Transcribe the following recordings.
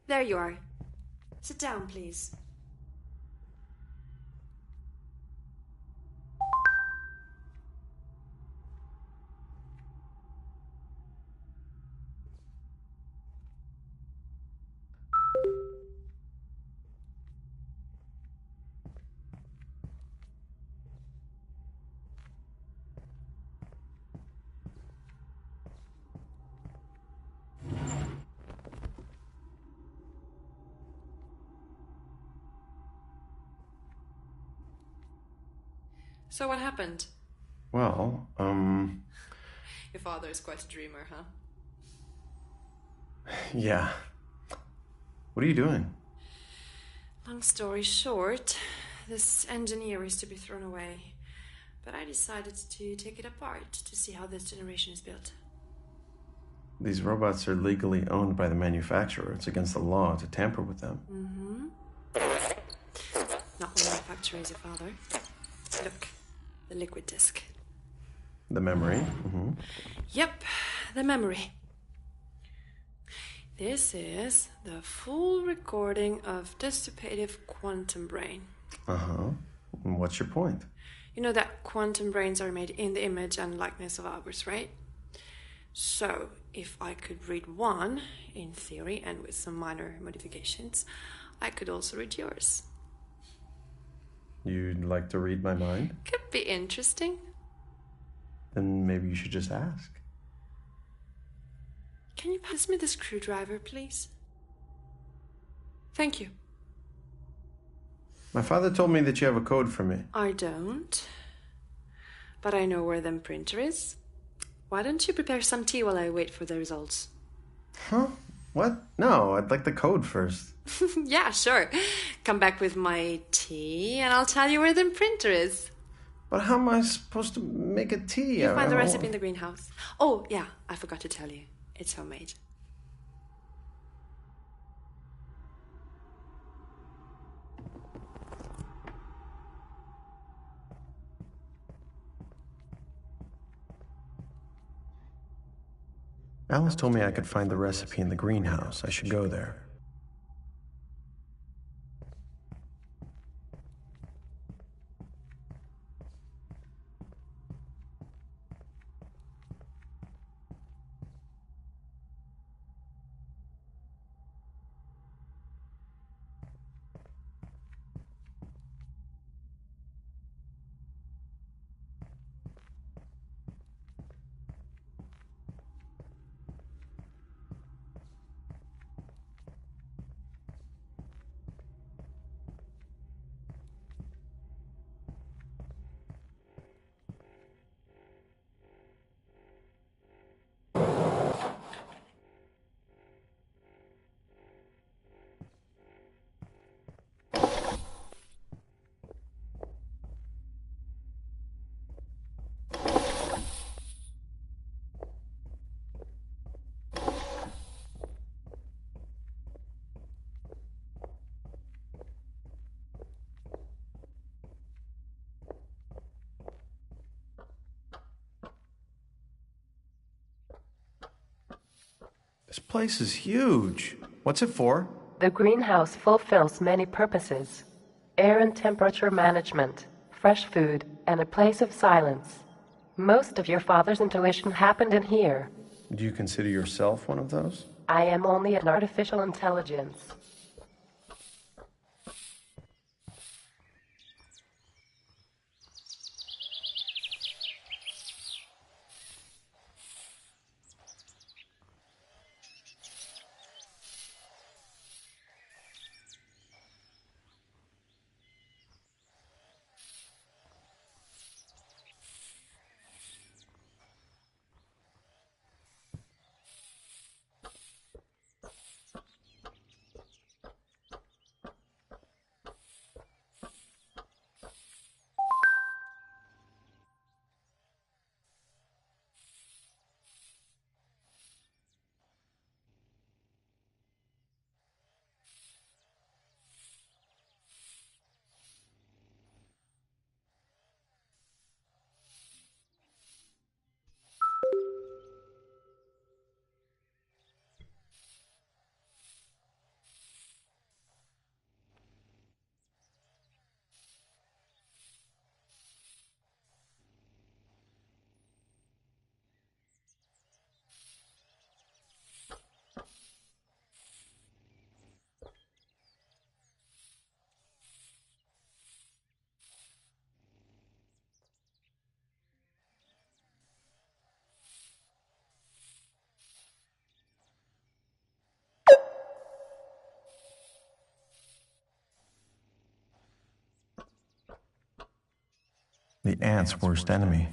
There you are. Sit down, please. So what happened? Well, Your father is quite a dreamer, huh? yeah. What are you doing? Long story short, this engineer is to be thrown away. But I decided to take it apart to see how this generation is built. These robots are legally owned by the manufacturer. It's against the law to tamper with them. Not the manufacturer is your father. Look, the liquid disk. The memory? Yep, the memory. This is the full recording of dissipative quantum brain. And what's your point? You know that quantum brains are made in the image and likeness of ours, right? So, if I could read one, in theory and with some minor modifications, I could also read yours. You'd like to read my mind? Could be interesting. Then maybe you should just ask. Can you pass me the screwdriver, please? Thank you. My father told me that you have a code for me. I don't. But I know where the printer is. Why don't you prepare some tea while I wait for the results? Huh? What? No, I'd like the code first. Yeah, sure. Come back with my tea and I'll tell you where the printer is. But how am I supposed to make a tea? You find the recipe in the greenhouse. Oh, yeah, I forgot to tell you. It's homemade. Alice told me I could find the recipe in the greenhouse. I should go there. This place is huge. What's it for? The greenhouse fulfills many purposes: air and temperature management, fresh food, and a place of silence. Most of your father's intuition happened in here. Do you consider yourself one of those? I am only an artificial intelligence. The ant's worst enemy.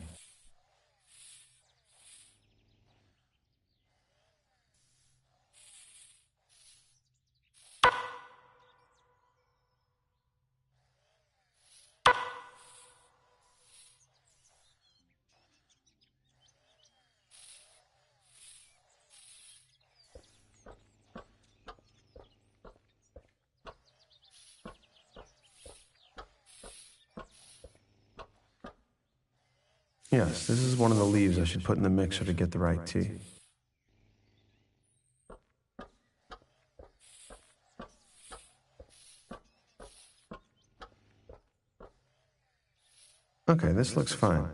Yes, this is one of the leaves I should put in the mixer to get the right tea. Okay, this looks fine.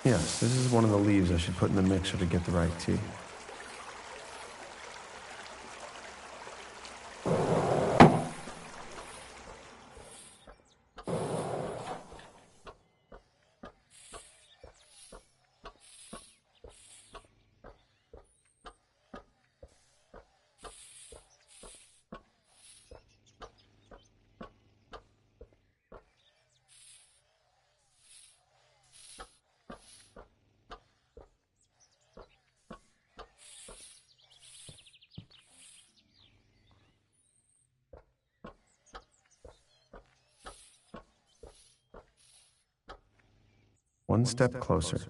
Yes, this is one of the leaves I should put in the mixer to get the right tea. One step closer.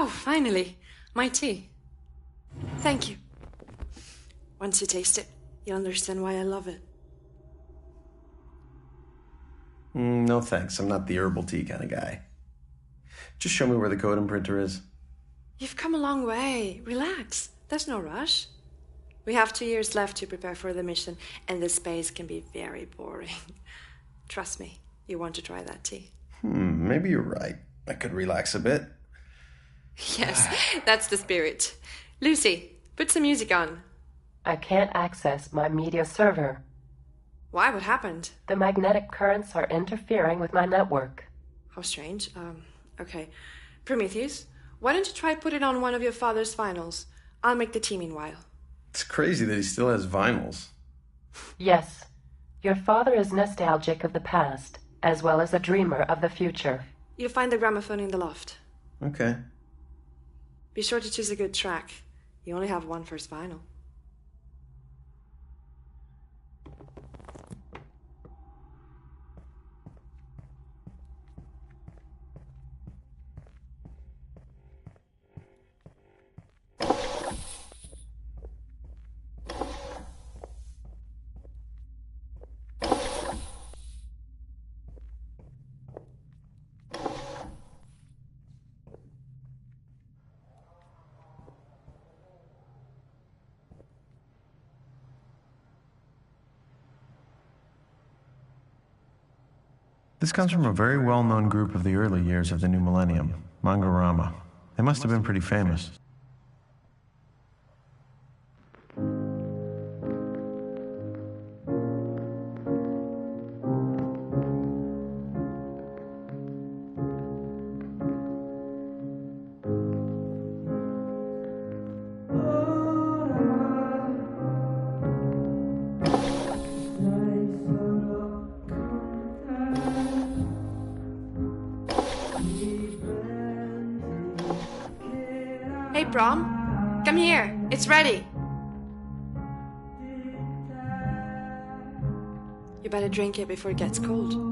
Oh, finally. My tea. Thank you. Once you taste it, you'll understand why I love it. No thanks, I'm not the herbal tea kind of guy. Just show me where the code printer is. You've come a long way. Relax. There's no rush. We have 2 years left to prepare for the mission, and this space can be very boring. Trust me, you want to try that tea. Maybe you're right. I could relax a bit. Yes, that's the spirit. Lucy, put some music on. I can't access my media server. Why? What happened? The magnetic currents are interfering with my network. How strange. Okay. Prometheus, why don't you try put it on one of your father's vinyls? I'll make the tea meanwhile. It's crazy that he still has vinyls. Yes, your father is nostalgic of the past, as well as a dreamer of the future. You'll find the gramophone in the loft. Okay. Be sure to choose a good track. You only have one first vinyl. This comes from a very well-known group of the early years of the new millennium, Mangorama. They must have been pretty famous. Hey, Brom, come here. It's ready. You better drink it before it gets cold.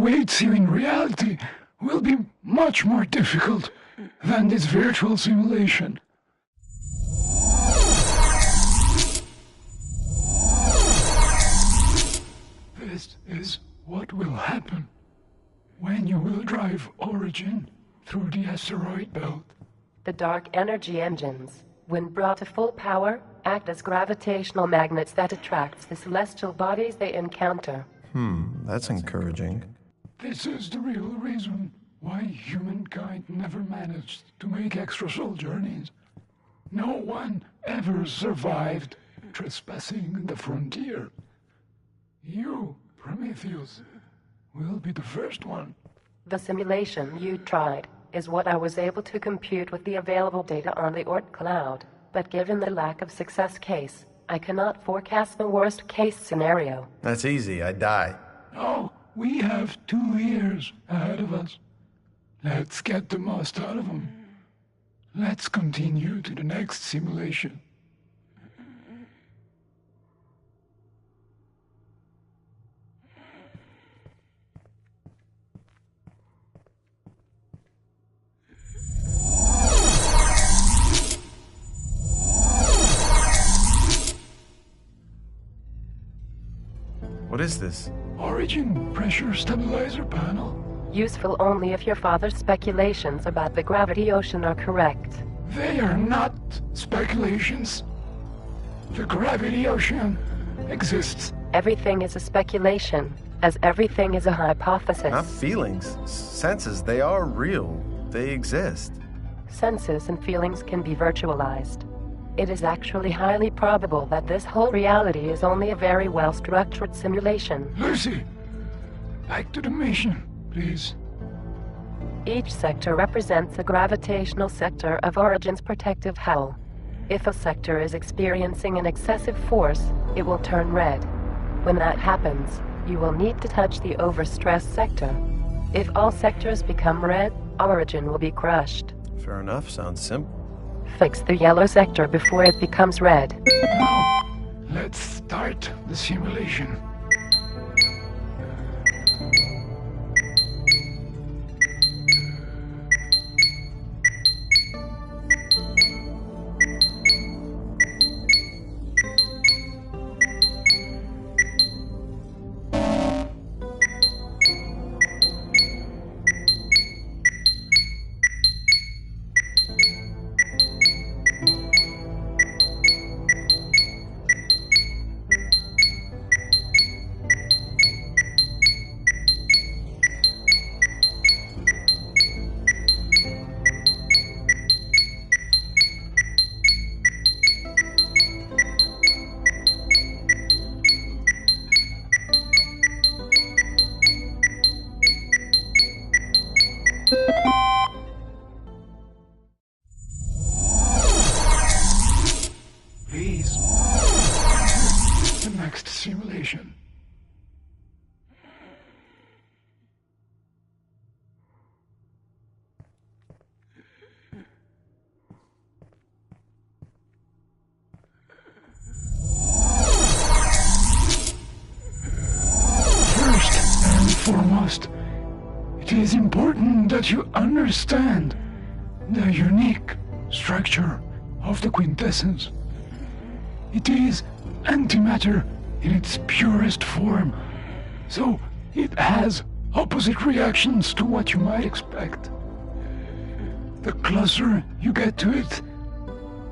awaits you in reality will be much more difficult than this virtual simulation. This is what will happen when you will drive Origin through the asteroid belt. The dark energy engines, when brought to full power, act as gravitational magnets that attracts the celestial bodies they encounter. That's encouraging. This is the real reason why humankind never managed to make extra-soul journeys. No one ever survived trespassing the frontier. You, Prometheus, will be the first one. The simulation you tried is what I was able to compute with the available data on the Oort cloud, but given the lack of success case, I cannot forecast the worst-case scenario. That's easy, I die. No, we have 2 years ahead of us. Let's get the most out of them. Let's continue to the next simulation. What is this? Origin pressure stabilizer panel. Useful only if your father's speculations about the gravity ocean are correct. They are not speculations. The gravity ocean exists. Everything is a speculation, as everything is a hypothesis. Not feelings. Senses, they are real. They exist. Senses and feelings can be virtualized. It is actually highly probable that this whole reality is only a very well-structured simulation. Lucy, back to the mission, please. Each sector represents a gravitational sector of Origin's protective hull. If a sector is experiencing an excessive force, it will turn red. When that happens, you will need to touch the overstressed sector. If all sectors become red, Origin will be crushed. Fair enough, sounds simple. Fix the yellow sector before it becomes red. Now, let's start the simulation. Please, enter the next simulation. First and foremost, it is important that you understand the unique structure of the quintessence. It is antimatter in its purest form, so it has opposite reactions to what you might expect. The closer you get to it,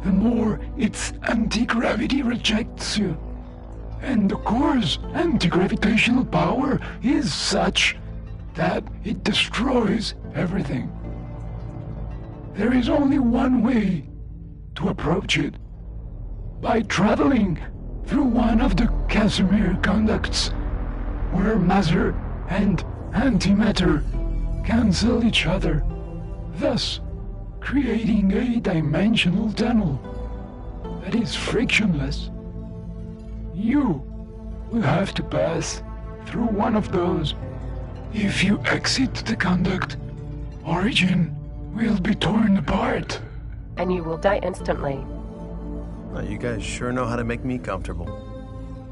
the more its anti-gravity rejects you. And the core's anti-gravitational power is such that it destroys everything. There is only one way to approach it: by traveling through one of the Casimir conducts, where matter and antimatter cancel each other, thus creating a dimensional tunnel that is frictionless. You will have to pass through one of those. If you exit the conduct, Origin will be torn apart. And you will die instantly. Now, you guys sure know how to make me comfortable.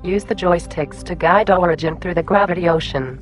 Use the joysticks to guide Origin through the gravity ocean.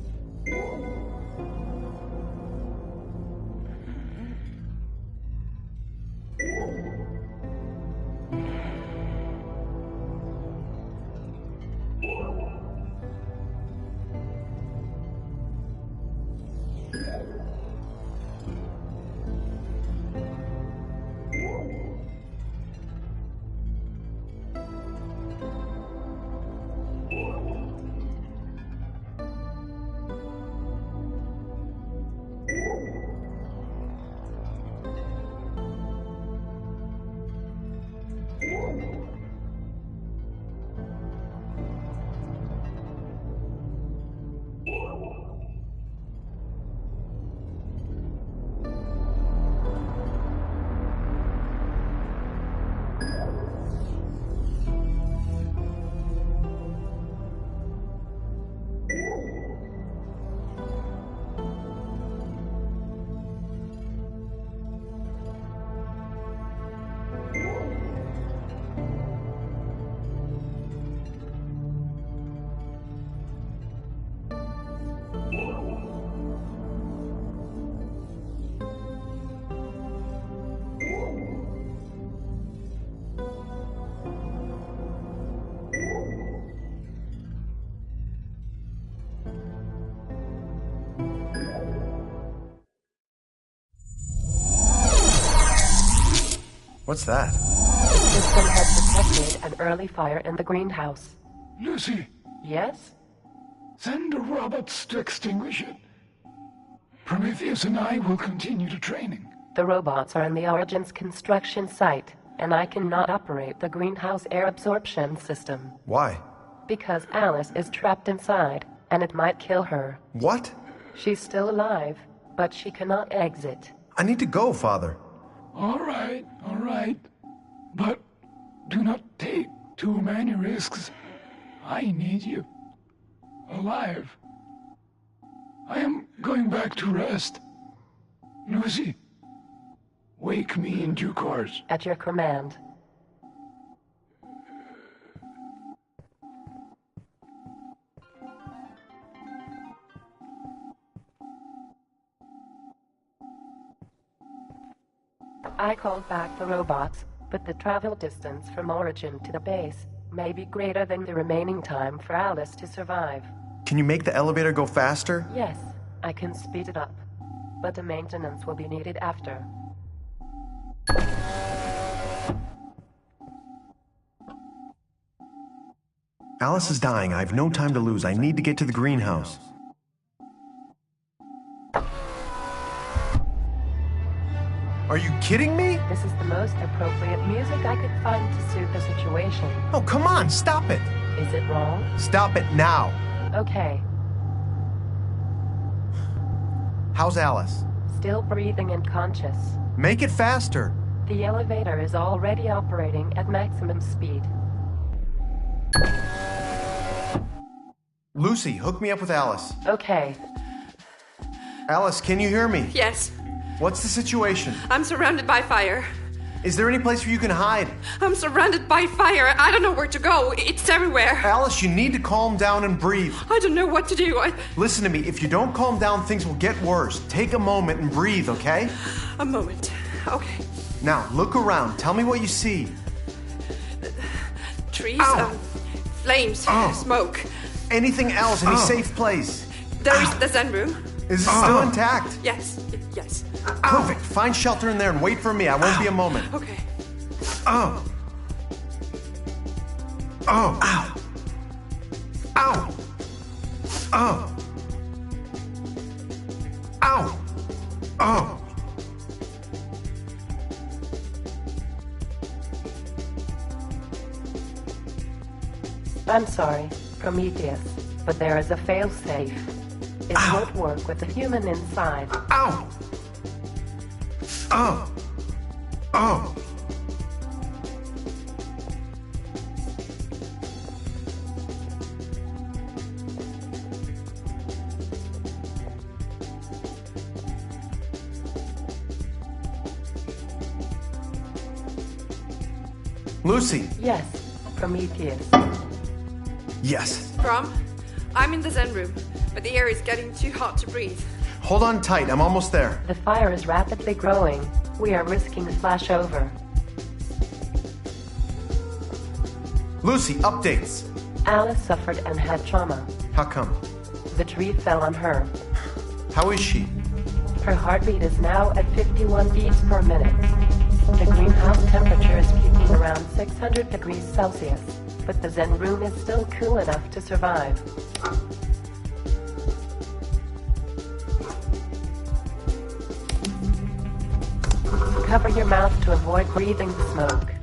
What's that? The system has detected an early fire in the greenhouse. Lucy, Yes? send the robots to extinguish it. Prometheus and I will continue the training. The robots are in the Origins construction site, and I cannot operate the greenhouse air absorption system. Why? Because Alice is trapped inside, and it might kill her. What? She's still alive, but she cannot exit. I need to go, Father. All right. But do not take too many risks. I need you. Alive. I am going back to rest. Lucy, wake me in due course. At your command. I called back the robots, but the travel distance from Origin to the base may be greater than the remaining time for Alice to survive. Can you make the elevator go faster? Yes, I can speed it up, but the maintenance will be needed after. Alice is dying. I have no time to lose. I need to get to the greenhouse. Are you kidding me? This is the most appropriate music I could find to suit the situation. Oh, come on, stop it. Is it wrong? Stop it now. Okay, How's Alice? still breathing and conscious. Make it faster. The elevator is already operating at maximum speed. Lucy, hook me up with Alice. Okay, Alice, can you hear me? Yes, What's the situation? I'm surrounded by fire. Is there any place where you can hide? I'm surrounded by fire. I don't know where to go. It's everywhere. Alice, you need to calm down and breathe. I don't know what to do. Listen to me. If you don't calm down, things will get worse. Take a moment and breathe, okay? A moment. Okay. Now, look around. Tell me what you see. Trees, Ow. flames, Oh. smoke. Anything else? Any safe place? There is the Zen room. Is it still intact? Yes, yes. Perfect. Find shelter in there and wait for me. I won't be a moment. Okay. Oh. Oh. Ow. Ow. Oh. Ow. Oh. I'm sorry, Prometheus, but there is a failsafe. It won't work with the human inside. Ow. Oh. Oh. Lucy. Yes, Prometheus. Yes. From? I'm in the Zen room, but the air is getting too hot to breathe. Hold on tight. I'm almost there. The fire is rapidly growing. We are risking flashover. Lucy, updates. Alice suffered and had trauma. How come? The tree fell on her. How is she? Her heartbeat is now at 51 beats per minute. The greenhouse temperature is peaking around 600 degrees Celsius, but the Zen room is still cool enough to survive. Cover your mouth to avoid breathing the smoke.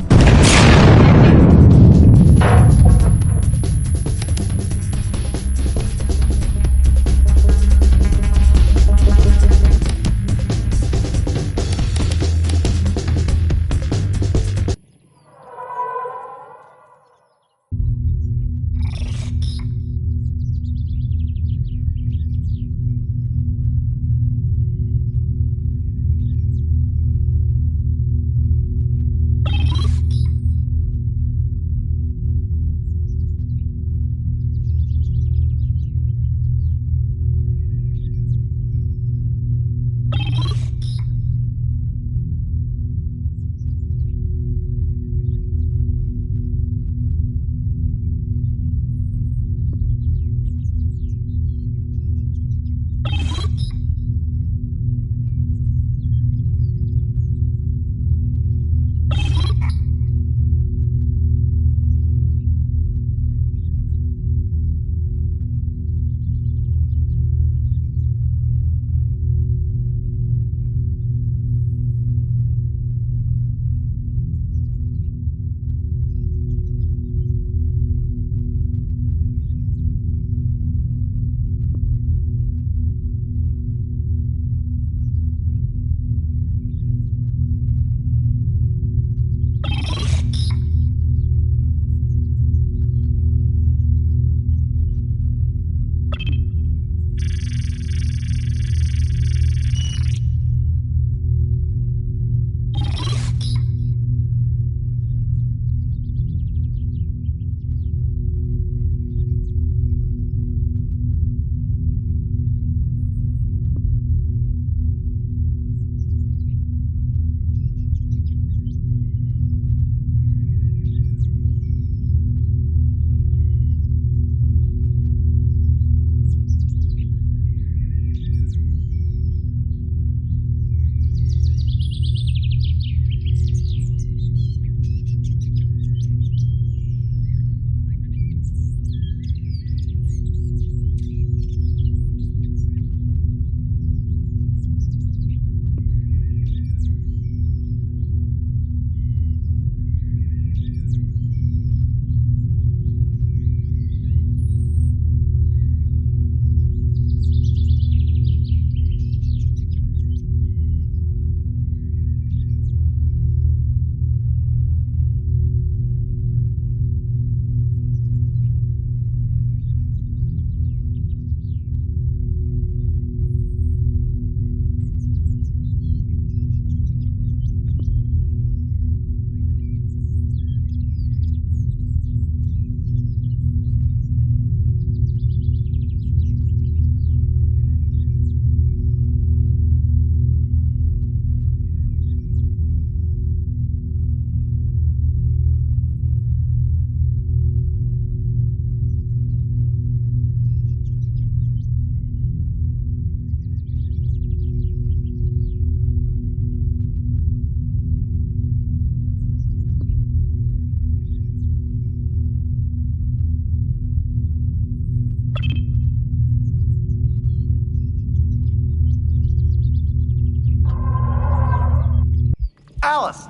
Alice!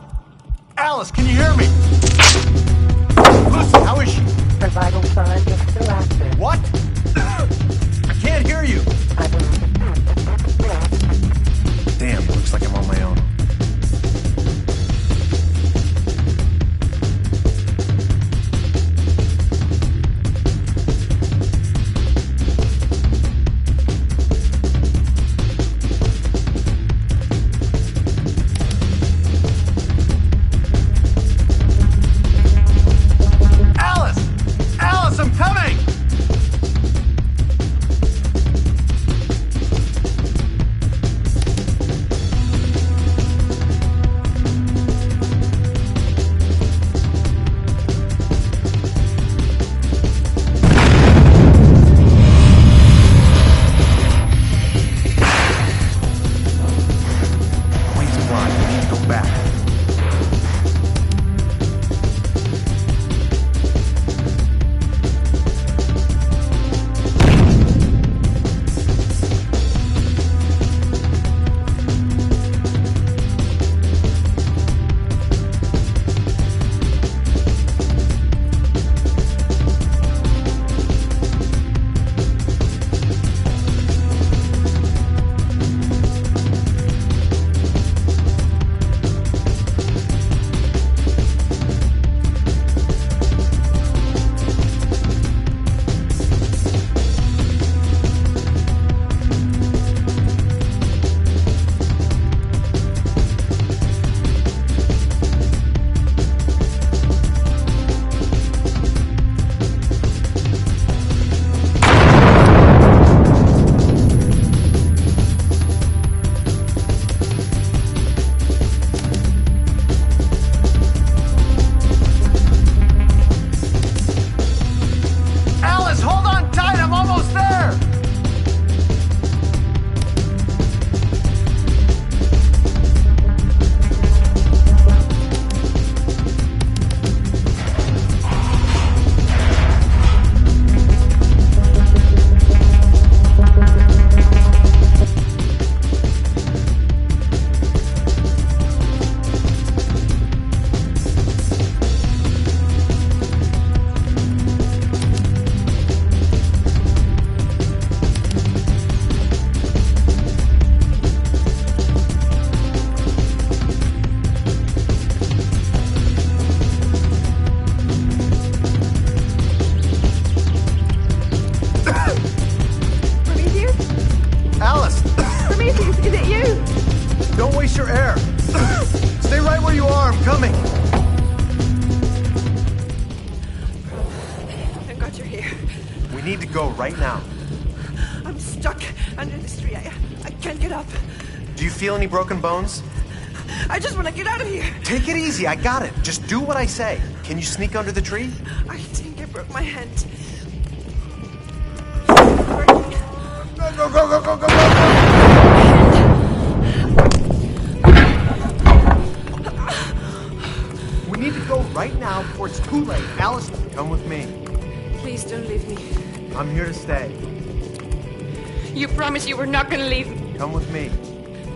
Alice, can you hear me? Lucy, how is she? Her vital sign is still active. What? I can't hear you. I believe. Damn, looks like I'm on my own. Alice! Alice, I'm coming! Wayne's blind. We need to go back. Alice, hold on tight. I'm almost there. Prometheus? Alice, Prometheus, is it you? don't waste your air. Stay right where you are. I'm coming. Thank God you're here. We need to go right now. I'm stuck under this tree. I can't get up. Do you feel any broken bones? I just want to get out of here. Take it easy. I got it. Just do what I say. Can you sneak under the tree? I think I broke my hand. Go, go, go, go, go, go, go! We need to go right now before it's too late. Alice, come with me. Please don't leave me. I'm here to stay. You promised you were not going to leave me. Come with me.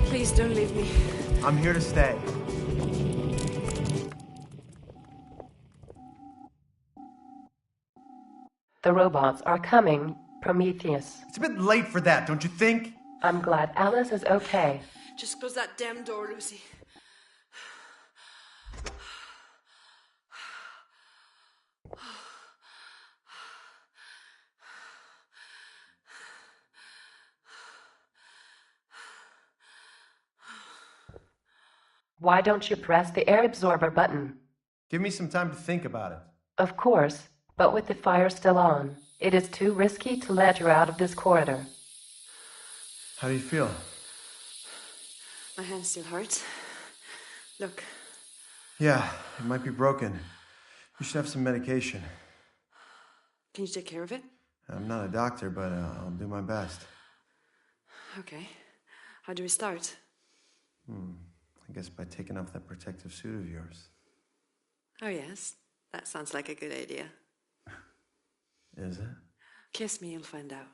Please don't leave me. I'm here to stay. The robots are coming, Prometheus. It's a bit late for that, don't you think? I'm glad Alice is okay. Just close that damn door, Lucy. Why don't you press the air absorber button? Give me some time to think about it. Of course, but with the fire still on, it is too risky to let you out of this corridor. How do you feel? My hand still hurts. Look. Yeah, it might be broken. You should have some medication. Can you take care of it? I'm not a doctor, but I'll do my best. Okay. How do we start? I guess by taking off that protective suit of yours. Oh, yes. That sounds like a good idea. Is it? Kiss me, you'll find out.